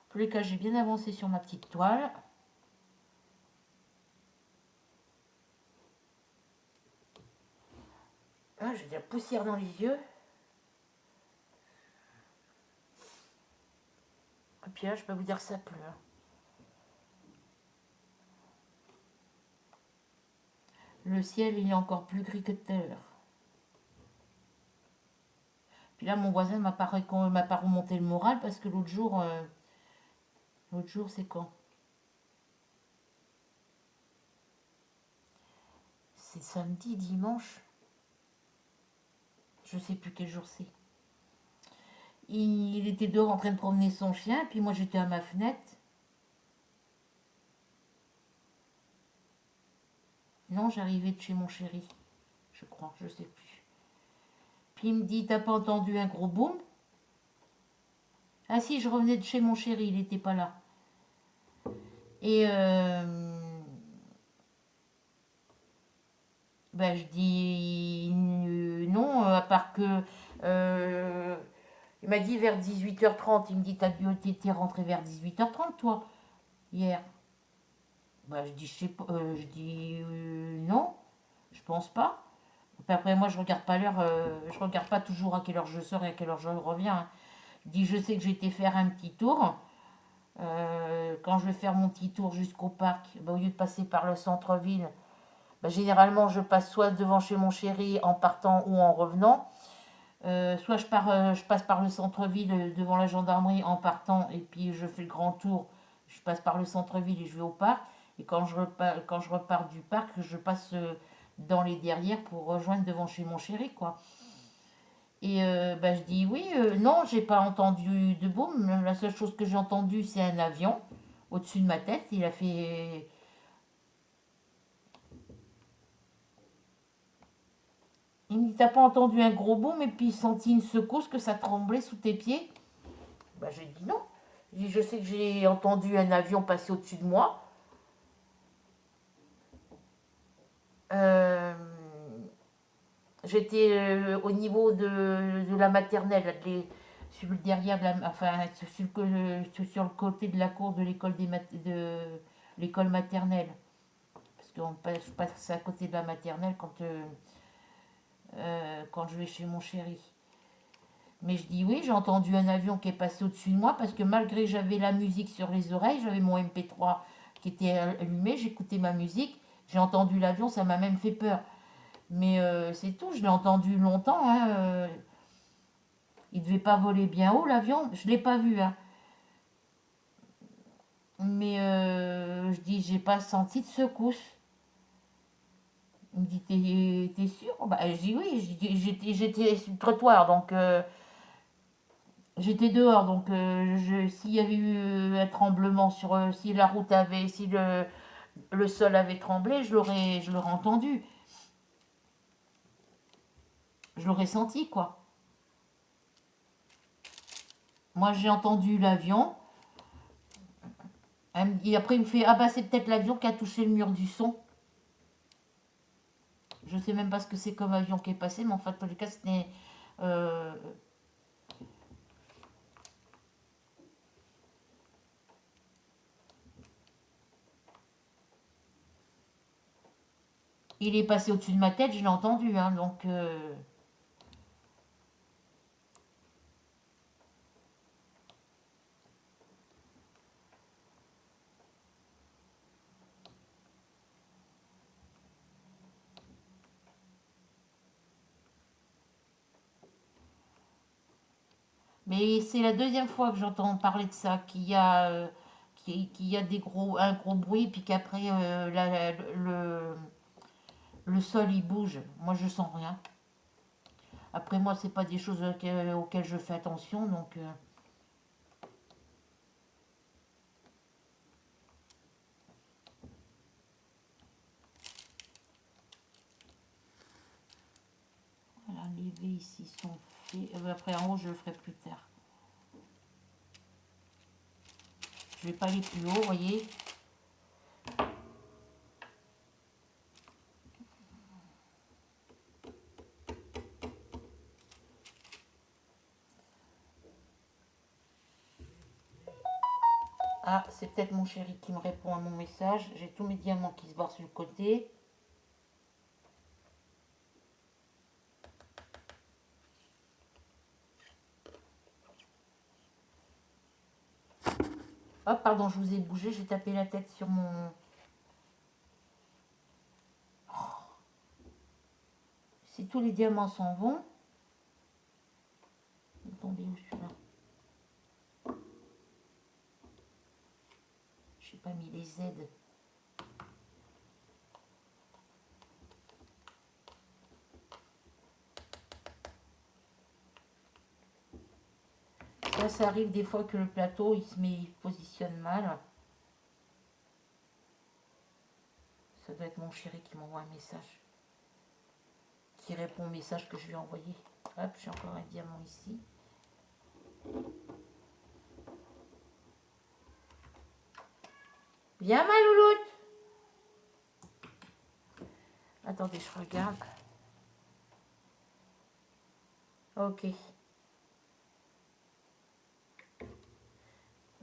en tous les cas, j'ai bien avancé sur ma petite toile. Ah, j'ai de la poussière dans les yeux. Et puis là, je peux vous dire que ça pleut, hein. Le ciel, il est encore plus gris que tout à l'heure. Puis là, mon voisin m'a pas remonté le moral parce que l'autre jour, c'est quand? C'est samedi, dimanche. Je sais plus quel jour c'est. Il était dehors en train de promener son chien, puis moi j'étais à ma fenêtre. Non, j'arrivais de chez mon chéri, je crois, je sais plus. Puis il me dit, t'as pas entendu un gros boom? Ah si, je revenais de chez mon chéri, il n'était pas là. Et je dis non, à part que euh, Il m'a dit vers 18h30. Il me dit, t'es rentré vers 18h30, toi, hier. Bah, je dis, je sais pas, non, je pense pas. Puis après, moi, je regarde pas l'heure, je regarde pas toujours à quelle heure je sors et à quelle heure je reviens, hein. Je dis, je sais que j'ai été faire un petit tour. Quand je vais faire mon petit tour jusqu'au parc, bah, au lieu de passer par le centre-ville, bah, généralement, je passe soit devant chez mon chéri en partant ou en revenant. Soit je passe par le centre-ville devant la gendarmerie en partant et puis je fais le grand tour. Je passe par le centre-ville et je vais au parc. Et quand je repars du parc, je passe dans les derrières pour rejoindre devant chez mon chéri, quoi. Et bah, je dis oui, non, j'ai pas entendu de boum. La seule chose que j'ai entendu, c'est un avion au-dessus de ma tête. Il a fait. Il me dit, t'as pas entendu un gros boom et puis senti une secousse que ça tremblait sous tes pieds? Bah, j'ai dit non. J'ai dit, je sais que j'ai entendu un avion passer au-dessus de moi. Euh, J'étais au niveau de la maternelle, sur le derrière de la, enfin, sur le côté de la cour de l'école de l'école maternelle. Parce qu'on passe, je passe à côté de la maternelle quand je vais chez mon chéri. Mais je dis oui, j'ai entendu un avion qui est passé au-dessus de moi parce que malgré que j'avais la musique sur les oreilles, j'avais mon MP3 qui était allumé, j'écoutais ma musique, j'ai entendu l'avion, ça m'a même fait peur. Mais c'est tout, je l'ai entendu longtemps, hein, il devait pas voler bien haut l'avion, je l'ai pas vu, hein. Mais je dis, j'ai pas senti de secousse. Il me dit, t'es sûr? Bah, je dis oui, j'étais sur le trottoir, donc j'étais dehors, donc s'il y avait eu un tremblement si la route avait, si le sol avait tremblé, je l'aurais entendu, je l'aurais senti, quoi. Moi, j'ai entendu l'avion. Et après, il me fait, ah bah c'est peut-être l'avion qui a touché le mur du son. Je sais même pas ce que c'est comme avion qui est passé, mais en fait, en tous les cas, c'était. euh, il est passé au-dessus de ma tête, je l'ai entendu, hein, donc. Mais c'est la deuxième fois que j'entends parler de ça, qu'il y a un gros bruit, puis qu'après le sol il bouge. Moi je sens rien. Après moi c'est pas des choses auxquelles je fais attention, donc voilà, les V ici sont faits. Après en haut je le ferai plus tard. Je vais pas aller plus haut, vous voyez. Ah, c'est peut-être mon chéri qui me répond à mon message. J'ai tous mes diamants qui se barrent sur le côté. Oh, pardon, je vous ai bougé, j'ai tapé la tête sur mon. Si tous les diamants s'en vont, il est tombé où celui-là? J'ai pas mis les Z. Ça arrive des fois que le plateau il positionne mal. Ça doit être mon chéri qui m'envoie un message. Qui répond au message que je lui ai envoyé. Hop, j'ai encore un diamant ici. Viens ma louloute. Attendez, je regarde. Ok.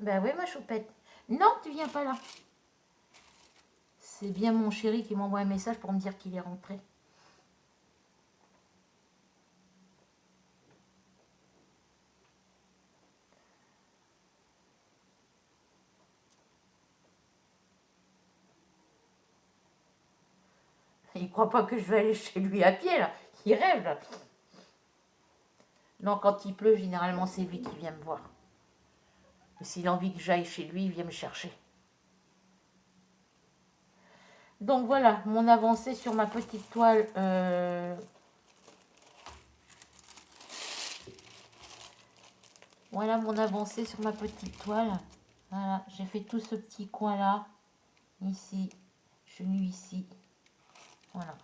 Ben oui, ma choupette. Non, tu viens pas là. C'est bien mon chéri qui m'envoie un message pour me dire qu'il est rentré. Il croit pas que je vais aller chez lui à pied, là. Il rêve, là. Non, quand il pleut, généralement, c'est lui qui vient me voir. S'il a envie que j'aille chez lui, il vient me chercher. Donc voilà, mon avancée sur ma petite toile. Voilà mon avancée sur ma petite toile. Voilà, j'ai fait tout ce petit coin là. Ici, je suis venue ici. Voilà.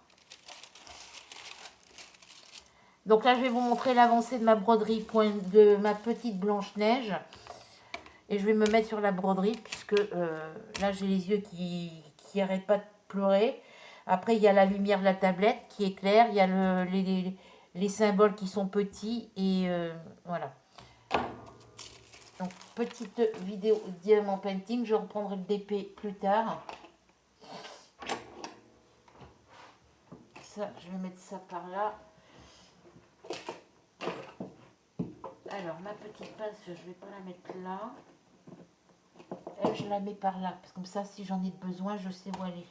Donc là, je vais vous montrer l'avancée de ma broderie, de ma petite Blanche-Neige. Et je vais me mettre sur la broderie, puisque là, j'ai les yeux qui n'arrêtent pas de pleurer. Après, il y a la lumière de la tablette qui est claire. Il y a les symboles qui sont petits. Et voilà. Donc, petite vidéo diamant painting. Je reprendrai le DP plus tard. Ça, je vais mettre ça par là. Alors, ma petite pince, je ne vais pas la mettre là. Elle, je la mets par là. Parce que comme ça, si j'en ai besoin, je sais où aller.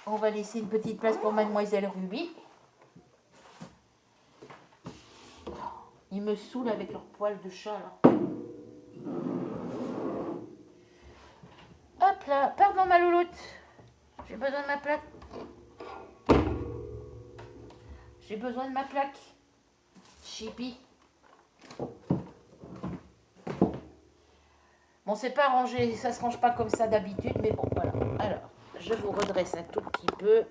On va laisser une petite place pour Mademoiselle Ruby. Ils me saoulent avec leurs poils de chat, là. Hop là. Pardon, ma louloute. J'ai besoin de ma plaque. J'ai besoin de ma plaque. Chippy. Bon, c'est pas rangé, ça se range pas comme ça d'habitude, mais bon, voilà. Alors, je vous redresse un tout petit peu.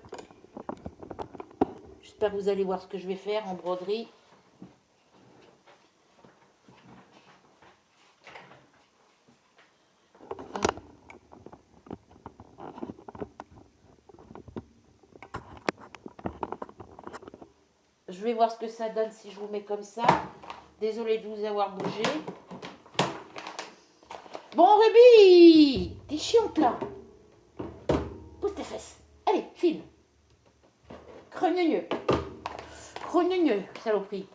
J'espère que vous allez voir ce que je vais faire en broderie. Je vais voir ce que ça donne si je vous mets comme ça. Désolée de vous avoir bougé. Bon, Ruby, t'es chiante là. Pousse tes fesses. Allez, file. Cregneux. Cregneux, saloperie.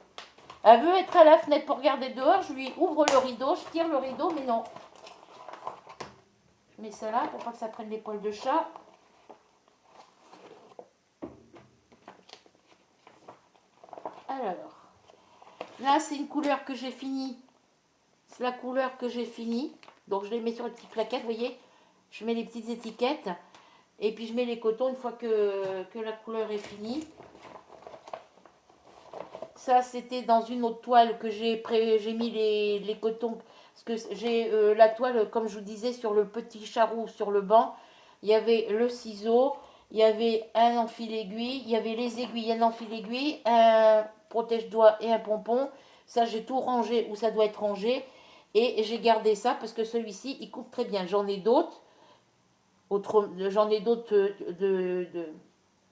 Elle veut être à la fenêtre pour regarder dehors. Je lui ouvre le rideau, je tire le rideau, mais non. Je mets ça là pour pas que ça prenne les poils de chat. Alors, là, c'est une couleur que j'ai finie. C'est la couleur que j'ai finie. Donc, je les mets sur une petite plaquette, vous voyez. Je mets les petites étiquettes. Et puis, je mets les cotons une fois que la couleur est finie. Ça, c'était dans une autre toile que j'ai mis les cotons. Parce que j'ai la toile, comme je vous disais, sur le petit charroux, sur le banc. Il y avait le ciseau, il y avait un enfil-aiguille, il y avait les aiguilles, un enfil-aiguille, un protège-doigt et un pompon. Ça, j'ai tout rangé où ça doit être rangé. Et j'ai gardé ça parce que celui-ci, il coupe très bien. J'en ai d'autres. J'en ai d'autres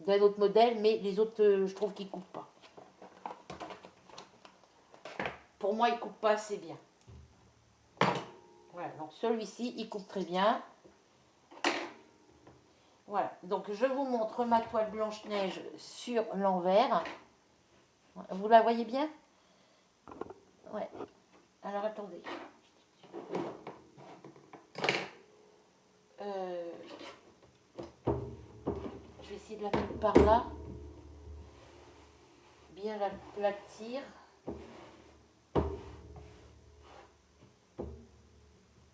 d'un autre modèle, mais les autres, je trouve qu'ils ne coupent pas. Pour moi, il ne coupe pas assez bien. Voilà, donc celui-ci, il coupe très bien. Voilà, donc je vous montre ma toile Blanche-Neige sur l'envers. Vous la voyez bien? Ouais. Alors, attendez. Je vais essayer de la mettre par là. Bien l'aplatir.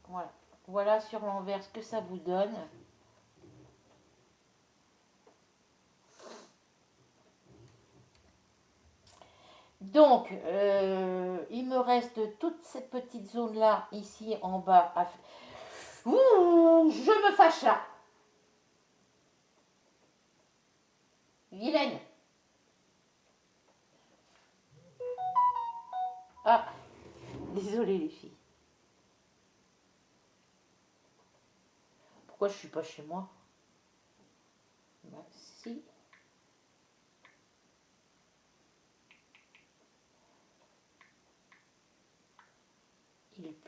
Voilà. Voilà sur l'envers ce que ça vous donne. Donc, il me reste toute cette petite zone-là, ici en bas. Ouh, je me fâche là. Vilaine. Ah, désolée les filles. Pourquoi je suis pas chez moi? Bah, si.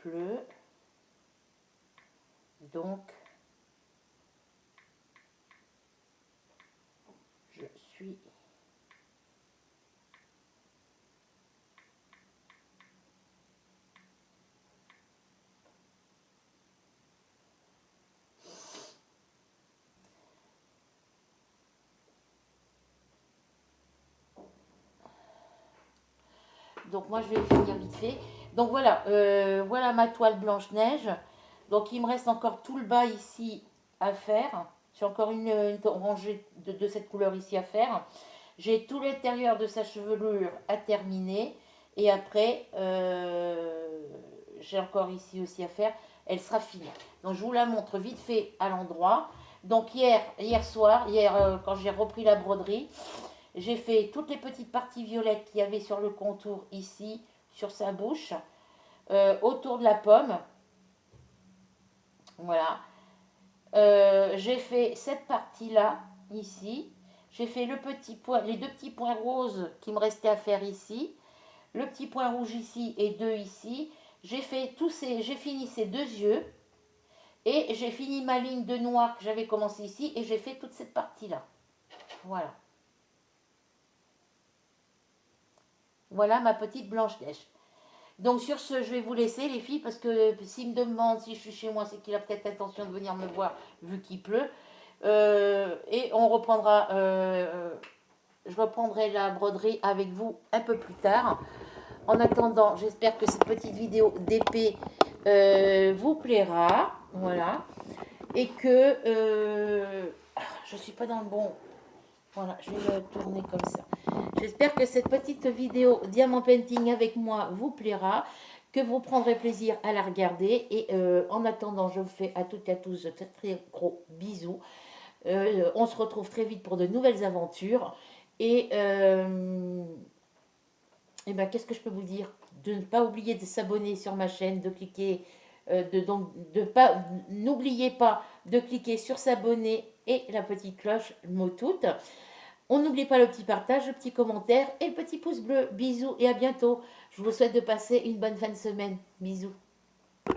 pleut. Donc, je suis... Donc moi je vais finir vite fait. Donc voilà, voilà ma toile Blanche-Neige. Donc il me reste encore tout le bas ici à faire. J'ai encore une rangée de cette couleur ici à faire. J'ai tout l'intérieur de sa chevelure à terminer. Et après, j'ai encore ici aussi à faire. Elle sera finie. Donc je vous la montre vite fait à l'endroit. Donc hier soir, quand j'ai repris la broderie, j'ai fait toutes les petites parties violettes qu'il y avait sur le contour ici, sur sa bouche, autour de la pomme. Voilà. J'ai fait cette partie-là, ici. J'ai fait les deux petits points roses qui me restaient à faire ici. Le petit point rouge ici et deux ici. J'ai fini ces deux yeux. Et j'ai fini ma ligne de noir que j'avais commencé ici. Et j'ai fait toute cette partie-là. Voilà. Voilà ma petite Blanche-Neige. Donc sur ce, je vais vous laisser les filles, parce que s'il me demande si je suis chez moi, c'est qu'il a peut-être l'intention de venir me voir vu qu'il pleut. Et on reprendra, je reprendrai la broderie avec vous un peu plus tard. En attendant, j'espère que cette petite vidéo d'épée vous plaira. Voilà. Et que je ne suis pas dans le bon... Voilà, je vais le tourner comme ça. J'espère que cette petite vidéo Diamant Painting avec moi vous plaira, que vous prendrez plaisir à la regarder. Et en attendant, je vous fais à toutes et à tous de très, très gros bisous. On se retrouve très vite pour de nouvelles aventures. Et ben, qu'est-ce que je peux vous dire? De ne pas oublier de s'abonner sur ma chaîne, de cliquer, n'oubliez pas de cliquer sur s'abonner et la petite cloche, le mot tout. On n'oublie pas le petit partage, le petit commentaire et le petit pouce bleu. Bisous et à bientôt. Je vous souhaite de passer une bonne fin de semaine. Bisous.